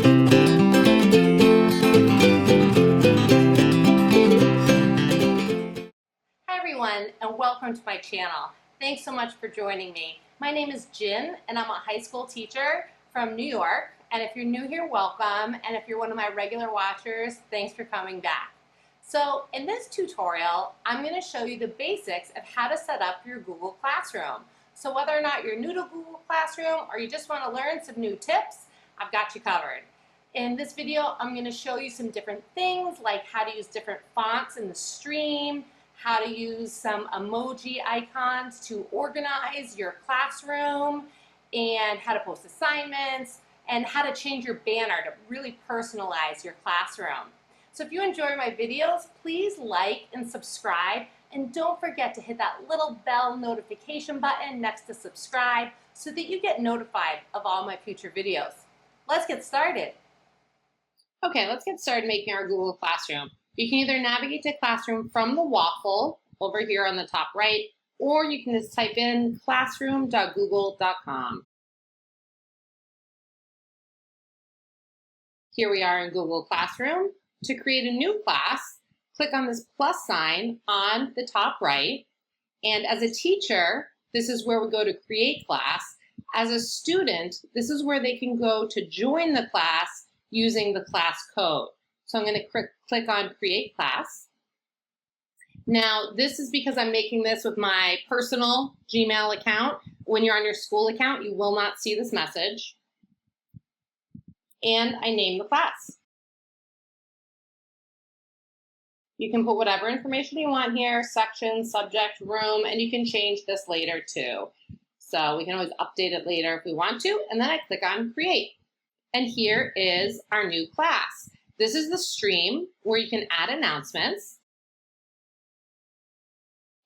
Hi everyone, and welcome to my channel. Thanks so much for joining me. My name is Jin, and I'm a high school teacher from New York. And if you're new here, welcome. And if you're one of my regular watchers, thanks for coming back. So in this tutorial, I'm going to show you the basics of how to set up your Google Classroom. So whether or not you're new to Google Classroom or you just want to learn some new tips, I've got you covered. In this video, I'm going to show you some different things like how to use different fonts in the stream, how to use some emoji icons to organize your classroom, and how to post assignments, and how to change your banner to really personalize your classroom. So if you enjoy my videos, please like and subscribe, and don't forget to hit that little bell notification button next to subscribe so that you get notified of all my future videos. Let's get started. Okay, let's get started making our Google Classroom. You can either navigate to Classroom from the waffle over here on the top right, or you can just type in classroom.google.com. Here we are in Google Classroom. To create a new class, click on this plus sign on the top right. And as a teacher, this is where we go to create class. As a student, this is where they can go to join the class using the class code. So I'm going to click on create class. Now, this is because I'm making this with my personal Gmail account. When you're on your school account, you will not see this message. And I name the class. You can put whatever information you want here, section, subject, room, and you can change this later too. So we can always update it later if we want to, and then I click on create. And here is our new class. This is the stream where you can add announcements.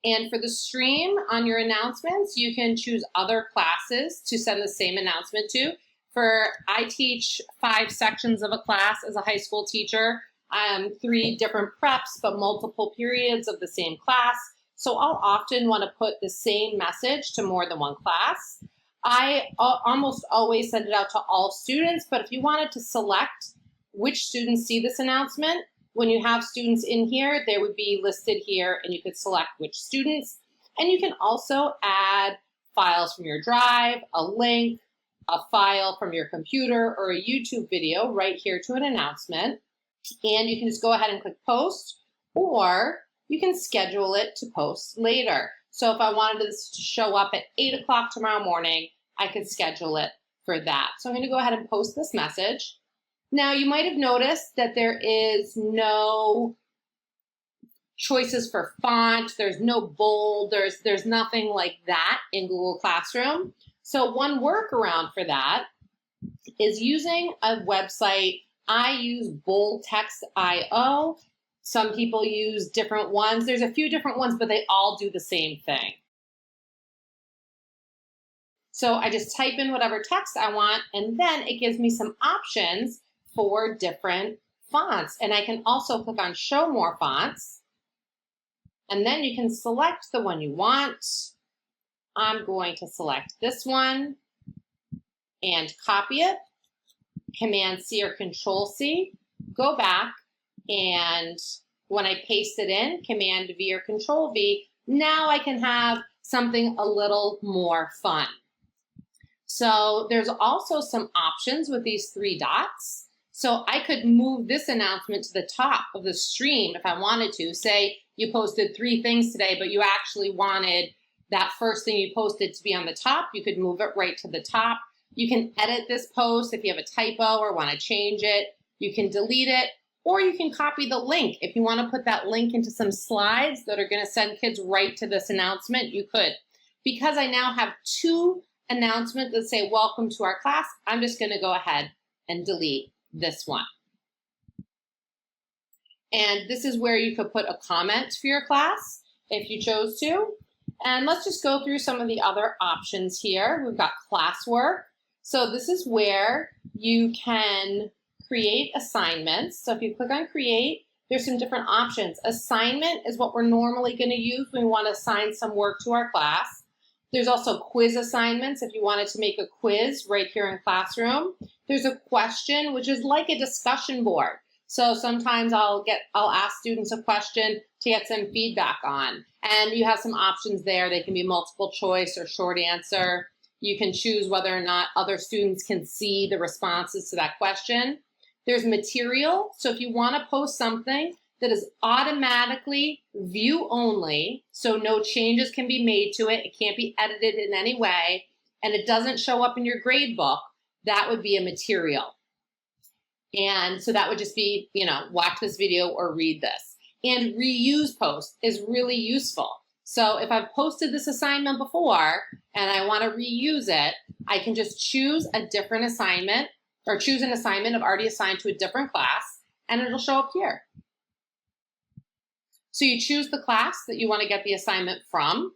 And for the stream on your announcements, you can choose other classes to send the same announcement to. I teach 5 sections of a class as a high school teacher, 3 different preps, but multiple periods of the same class. So I'll often want to put the same message to more than one class. I almost always send it out to all students, but if you wanted to select which students see this announcement, when you have students in here, they would be listed here and you could select which students. And you can also add files from your drive, a link, a file from your computer, or a YouTube video right here to an announcement. And you can just go ahead and click post, or you can schedule it to post later. So if I wanted this to show up at 8 o'clock tomorrow morning, I could schedule it for that. So I'm going to go ahead and post this message. Now, you might have noticed that there is no choices for font. There's no bold. There's nothing like that in Google Classroom. So one workaround for that is using a website. I use boldtext.io. Some people use different ones. There's a few different ones, but they all do the same thing. So I just type in whatever text I want, and then it gives me some options for different fonts. And I can also click on Show More Fonts, and then you can select the one you want. I'm going to select this one and copy it. Command-C or Control-C. Go back, and when I paste it in, Command-V or Control-V, now I can have something a little more fun. So there's also some options with these 3 dots. So I could move this announcement to the top of the stream if I wanted to. Say you posted 3 things today, but you actually wanted that first thing you posted to be on the top. You could move it right to the top. You can edit this post if you have a typo or want to change it. You can delete it, or you can copy the link. If you want to put that link into some slides that are going to send kids right to this announcement, you could. Because I now have 2 announcements that say welcome to our class, I'm just going to go ahead and delete this one. And this is where you could put a comment for your class if you chose to. And let's just go through some of the other options here. We've got classwork. So this is where you can create assignments. So if you click on create, there's some different options. Assignment is what we're normally going to use when we want to assign some work to our class. There's also quiz assignments if you wanted to make a quiz right here in Classroom. There's a question, which is like a discussion board. So sometimes I'll ask students a question to get some feedback on. And you have some options there. They can be multiple choice or short answer. You can choose whether or not other students can see the responses to that question. There's material. So if you want to post something that is automatically view only, so no changes can be made to it, it can't be edited in any way, and it doesn't show up in your grade book, that would be a material. And so that would just be, watch this video or read this. And reuse post is really useful. So if I've posted this assignment before and I want to reuse it, I can just choose a different assignment or choose an assignment I've already assigned to a different class, and it'll show up here. So you choose the class that you want to get the assignment from.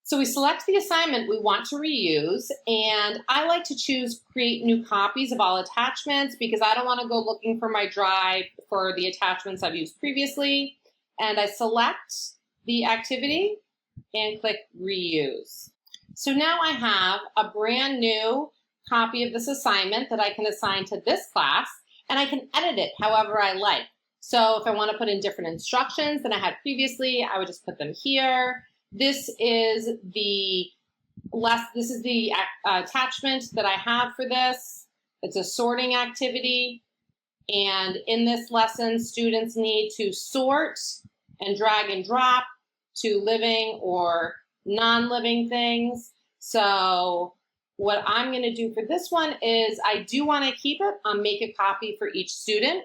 So we select the assignment we want to reuse, and I like to choose create new copies of all attachments because I don't want to go looking for my drive for the attachments I've used previously. And I select the activity and click reuse. So now I have a brand new copy of this assignment that I can assign to this class, and I can edit it however I like. So if I want to put in different instructions than I had previously, I would just put them here. This is the attachment that I have for this. It's a sorting activity. And in this lesson, students need to sort and drag and drop to living or non-living things. So what I'm going to do for this one is I do want to keep it on make a copy for each student.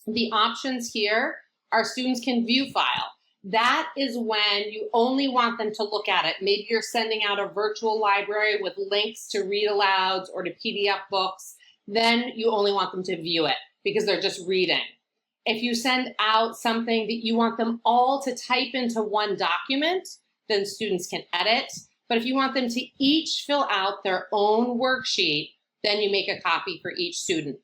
The options here are students can view file. That is when you only want them to look at it. Maybe you're sending out a virtual library with links to read alouds or to PDF books. Then you only want them to view it because they're just reading. If you send out something that you want them all to type into one document, then students can edit. But if you want them to each fill out their own worksheet, then you make a copy for each student.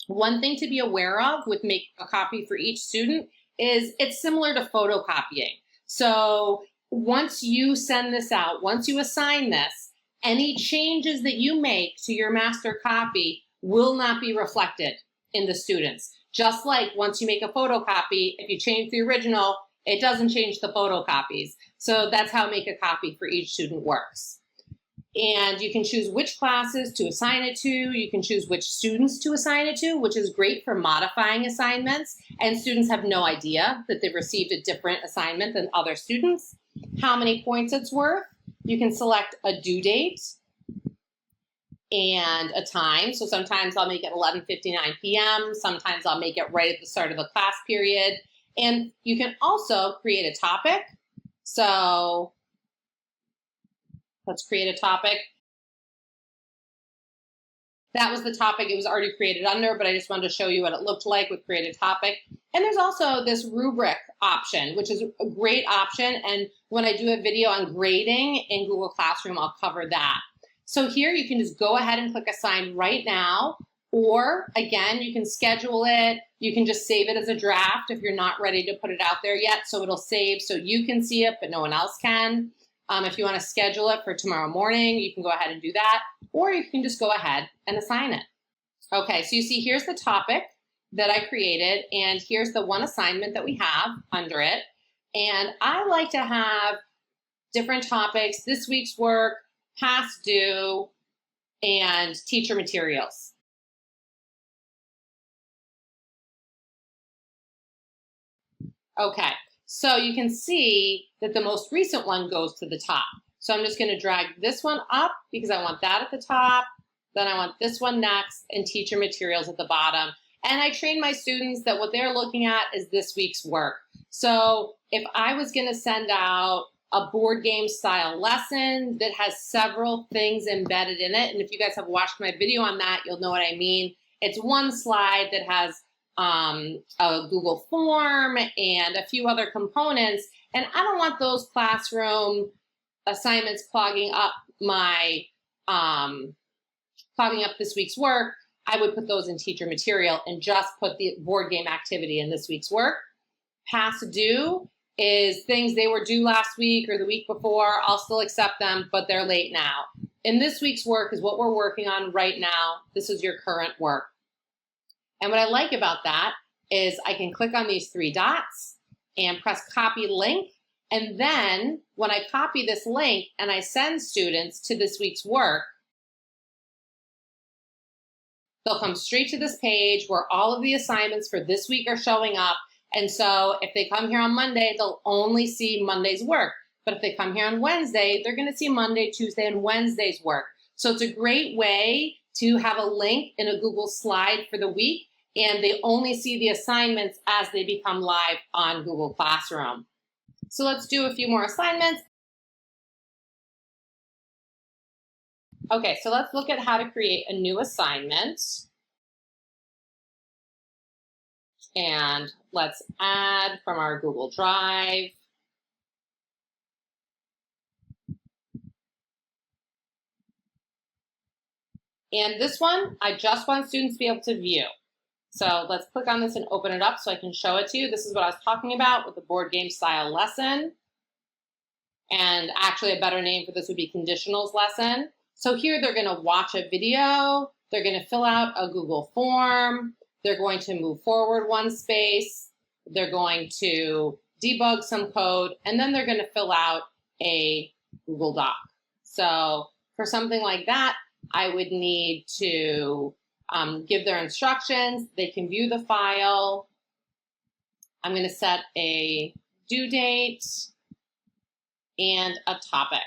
One thing to be aware of with make a copy for each student is it's similar to photocopying. So once you send this out, once you assign this, any changes that you make to your master copy will not be reflected in the students. Just like once you make a photocopy, if you change the original, it doesn't change the photocopies. So that's how make a copy for each student works. And you can choose which classes to assign it to. You can choose which students to assign it to, which is great for modifying assignments. And students have no idea that they've received a different assignment than other students. How many points it's worth. You can select a due date and a time. So sometimes I'll make it 11:59 p.m. Sometimes I'll make it right at the start of the class period. And you can also create a topic. So let's create a topic. That was the topic it was already created under, but I just wanted to show you what it looked like with create a topic. And there's also this rubric option, which is a great option. And when I do a video on grading in Google Classroom, I'll cover that. So here you can just go ahead and click assign right now, or again, you can schedule it. You can just save it as a draft if you're not ready to put it out there yet. So it'll save so you can see it, but no one else can. If you want to schedule it for tomorrow morning, you can go ahead and do that, or you can just go ahead and assign it. Okay, so you see here's the topic that I created, and here's the one assignment that we have under it. And I like to have different topics, this week's work, past due, and teacher materials. Okay. So you can see that the most recent one goes to the top. So I'm just going to drag this one up because I want that at the top. Then I want this one next and teacher materials at the bottom. And I train my students that what they're looking at is this week's work. So if I was going to send out a board game style lesson that has several things embedded in it, and if you guys have watched my video on that, you'll know what I mean. It's one slide that has a Google form and a few other components, and I don't want those classroom assignments clogging up my clogging up this week's work. I would put those in teacher material and just put the board game activity in this week's work. Past due is things they were due last week or the week before. I'll still accept them, but they're late now. in this week's work is what we're working on right now. This is your current work. And what I like about that is I can click on these three dots and press copy link. And then when I copy this link and I send students to this week's work, they'll come straight to this page where all of the assignments for this week are showing up. And so if they come here on Monday, they'll only see Monday's work. But if they come here on Wednesday, they're going to see Monday, Tuesday, and Wednesday's work. So it's a great way to have a link in a Google slide for the week, and they only see the assignments as they become live on Google Classroom. So let's do a few more assignments. Okay, so let's look at how to create a new assignment. And let's add from our Google Drive. And this one, I just want students to be able to view. So let's click on this and open it up so I can show it to you. This is what I was talking about with the board game style lesson. And actually a better name for this would be conditionals lesson. So here they're going to watch a video. They're going to fill out a Google form. They're going to move forward one space. They're going to debug some code. And then they're going to fill out a Google Doc. So for something like that, I would need to give their instructions. They can view the file. I'm going to set a due date and a topic.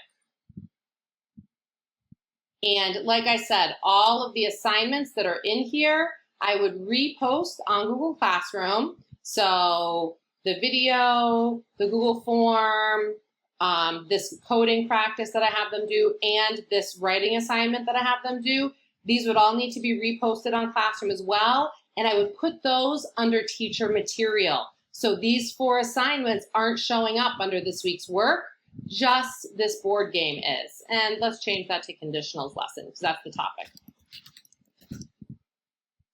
And like I said, all of the assignments that are in here, I would repost on Google Classroom. So the video, the Google form, this coding practice that I have them do, and this writing assignment that I have them do, these would all need to be reposted on Classroom as well. And I would put those under teacher material. So these 4 assignments aren't showing up under this week's work, just this board game is. And let's change that to conditionals lesson because that's the topic.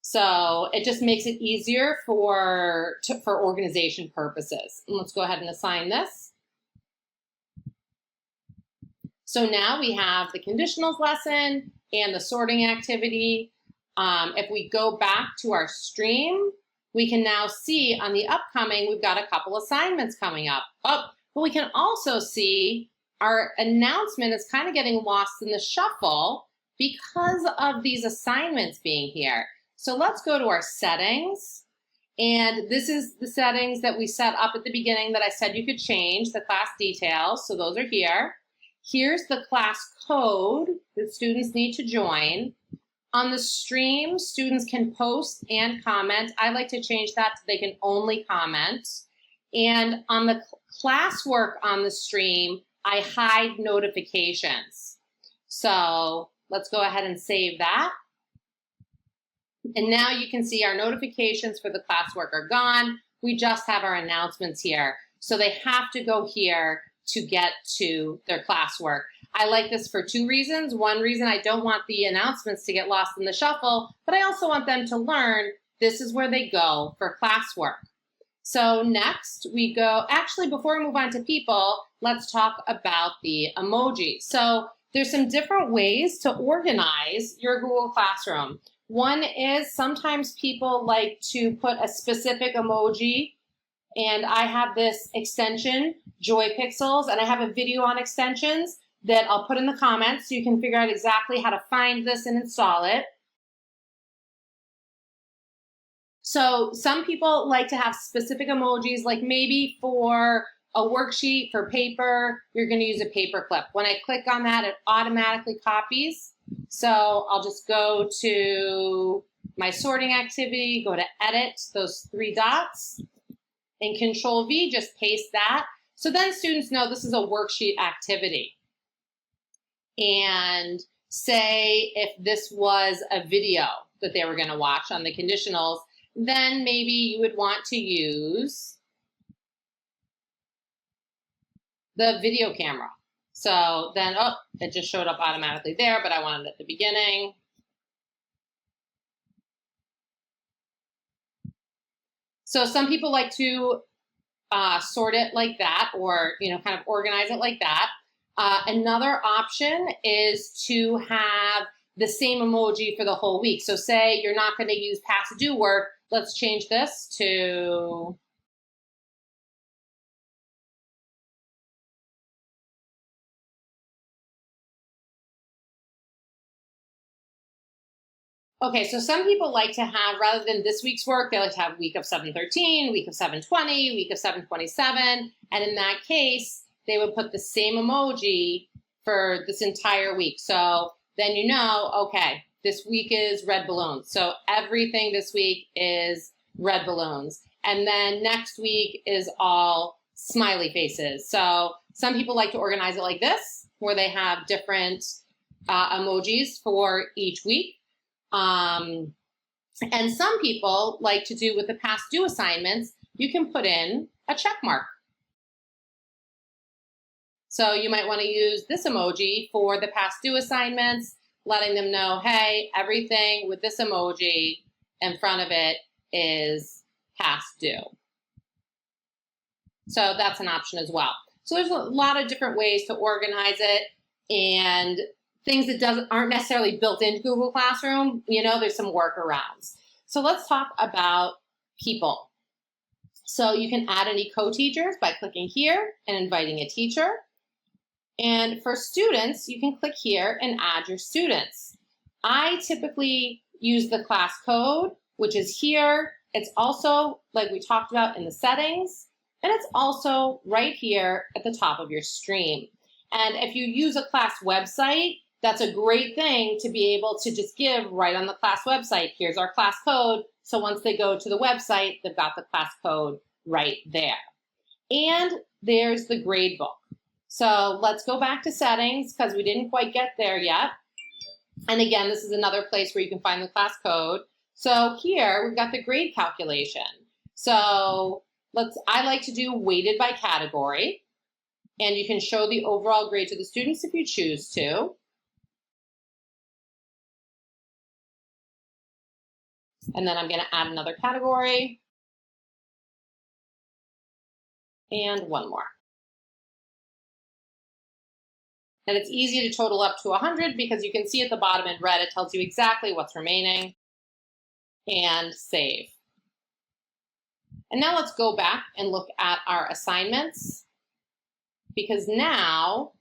So it just makes it easier for organization purposes. And let's go ahead and assign this. So now we have the conditionals lesson and the sorting activity. If we go back to our stream, we can now see on the upcoming, we've got a couple assignments coming up. Oh, but we can also see our announcement is kind of getting lost in the shuffle because of these assignments being here. So let's go to our settings. And this is the settings that we set up at the beginning that I said you could change, the class details. So those are here. Here's the class code that students need to join. On the stream, students can post and comment. I like to change that to they can only comment. And on the classwork on the stream, I hide notifications. So let's go ahead and save that. And now you can see our notifications for the classwork are gone. We just have our announcements here. So they have to go here to get to their classwork. I like this for 2 reasons. One reason, I don't want the announcements to get lost in the shuffle, but I also want them to learn this is where they go for classwork. So next we go, actually before we move on to people, let's talk about the emojis. So there's some different ways to organize your Google Classroom. One is sometimes people like to put a specific emoji, and I have this extension, Joy Pixels, and I have a video on extensions that I'll put in the comments so you can figure out exactly how to find this and install it. So some people like to have specific emojis, like maybe for a worksheet, for paper, you're going to use a paper clip. When I click on that, it automatically copies. So I'll just go to my sorting activity, go to edit, those 3 dots, and Control V, just paste that. So then students know this is a worksheet activity. And say if this was a video that they were going to watch on the conditionals, then maybe you would want to use the video camera. So then, oh, it just showed up automatically there, but I wanted it at the beginning. So some people like to sort it like that, or kind of organize it like that. Another option is to have the same emoji for the whole week. So say you're not going to use past due work. Let's change this to okay, so some people like to have, rather than this week's work, they like to have week of 7/13, week of 7/20, week of 7/27. And in that case, they would put the same emoji for this entire week. So then you know, okay, this week is red balloons. So everything this week is red balloons. And then next week is all smiley faces. So some people like to organize it like this, where they have different emojis for each week. And some people like to do with the past due assignments, you can put in a check mark. So you might want to use this emoji for the past due assignments, letting them know, hey, everything with this emoji in front of it is past due. So that's an option as well. So there's a lot of different ways to organize it, and things that aren't necessarily built into Google Classroom, there's some workarounds. So let's talk about people. So you can add any co-teachers by clicking here and inviting a teacher. And for students, you can click here and add your students. I typically use the class code, which is here. It's also, like we talked about, in the settings, and it's also right here at the top of your stream. And if you use a class website, that's a great thing to be able to just give right on the class website. Here's our class code. So once they go to the website, they've got the class code right there. And there's the grade book. So let's go back to settings because we didn't quite get there yet. And again, this is another place where you can find the class code. So here we've got the grade calculation. So I like to do weighted by category. And you can show the overall grade to the students if you choose to. And then I'm going to add another category. And one more. And it's easy to total up to 100 because you can see at the bottom in red, it tells you exactly what's remaining. And save. And now let's go back and look at our assignments. Because now,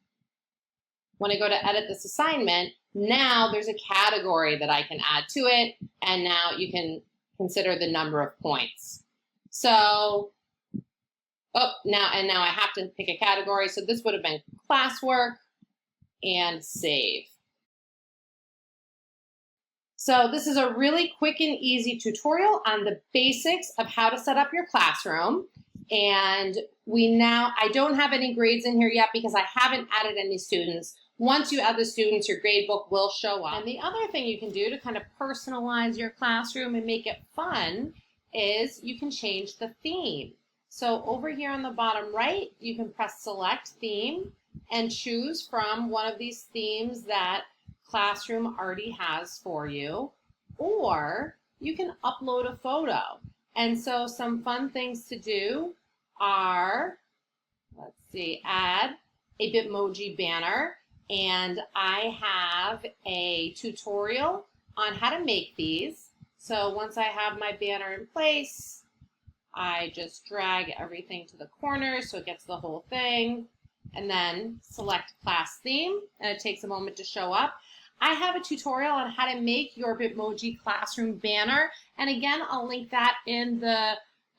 when I go to edit this assignment, now there's a category that I can add to it. And now you can consider the number of points. So, now I have to pick a category. So this would have been classwork. And save. So this is a really quick and easy tutorial on the basics of how to set up your classroom. And I don't have any grades in here yet because I haven't added any students. Once you add the students, your grade book will show up. And the other thing you can do to kind of personalize your classroom and make it fun is you can change the theme. So over here on the bottom right, you can press select theme and choose from one of these themes that Classroom already has for you, or you can upload a photo. And so some fun things to do are, add a Bitmoji banner. And I have a tutorial on how to make these. So once I have my banner in place, I just drag everything to the corner so it gets the whole thing. And then select class theme, and it takes a moment to show up. I have a tutorial on how to make your Bitmoji classroom banner. And again, I'll link that in the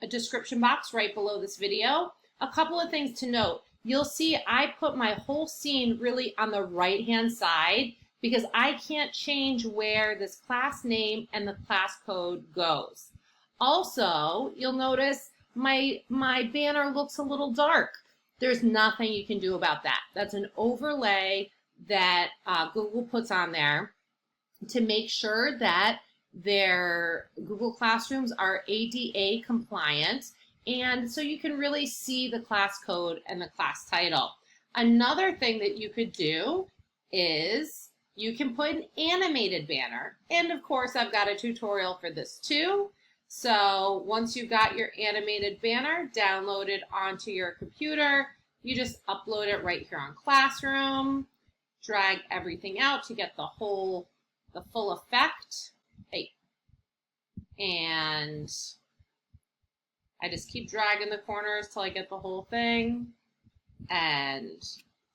description box right below this video. A couple of things to note. You'll see I put my whole scene really on the right-hand side because I can't change where this class name and the class code goes. Also, you'll notice my banner looks a little dark. There's nothing you can do about that. That's an overlay that Google puts on there to make sure that their Google Classrooms are ADA compliant, and so you can really see the class code and the class title. Another thing that you could do is you can put an animated banner, and of course I've got a tutorial for this too. So once you've got your animated banner downloaded onto your computer, you just upload it right here on Classroom, drag everything out to get the full effect. Hey. And I just keep dragging the corners till I get the whole thing, and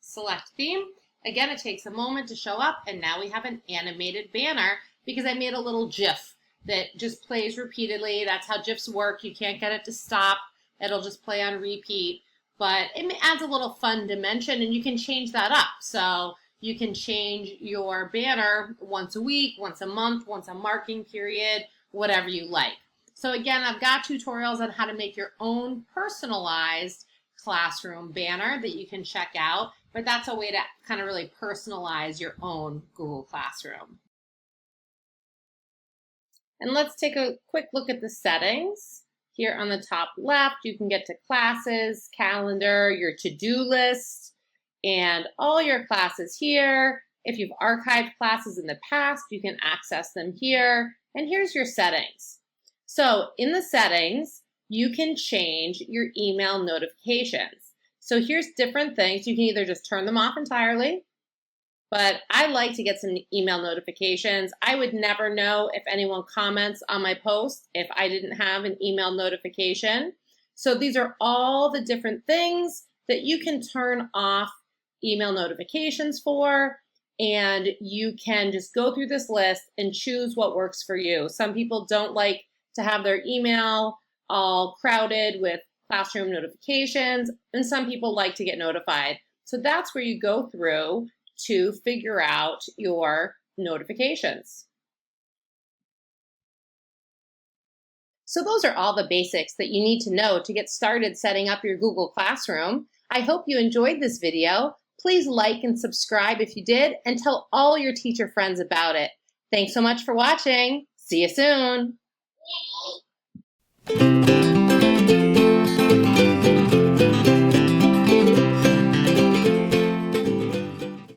select theme. Again, it takes a moment to show up, and now we have an animated banner because I made a little GIF that just plays repeatedly. That's how GIFs work. You can't get it to stop. It'll just play on repeat, but it adds a little fun dimension, and you can change that up. So you can change your banner once a week, once a month, once a marking period, whatever you like. So again, I've got tutorials on how to make your own personalized classroom banner that you can check out, but that's a way to kind of really personalize your own Google Classroom. And let's take a quick look at the settings. Here on the top left, you can get to classes, calendar, your to-do list, and all your classes here. If you've archived classes in the past, you can access them here. And here's your settings. So in the settings, you can change your email notifications. So here's different things. You can either just turn them off entirely, but I like to get some email notifications. I would never know if anyone comments on my post if I didn't have an email notification. So these are all the different things that you can turn off email notifications for, and you can just go through this list and choose what works for you. Some people don't like to have their email all crowded with classroom notifications, and some people like to get notified. So that's where you go through to figure out your notifications. So those are all the basics that you need to know to get started setting up your Google Classroom. I hope you enjoyed this video. Please like and subscribe if you did, and tell all your teacher friends about it. Thanks so much for watching. See you soon.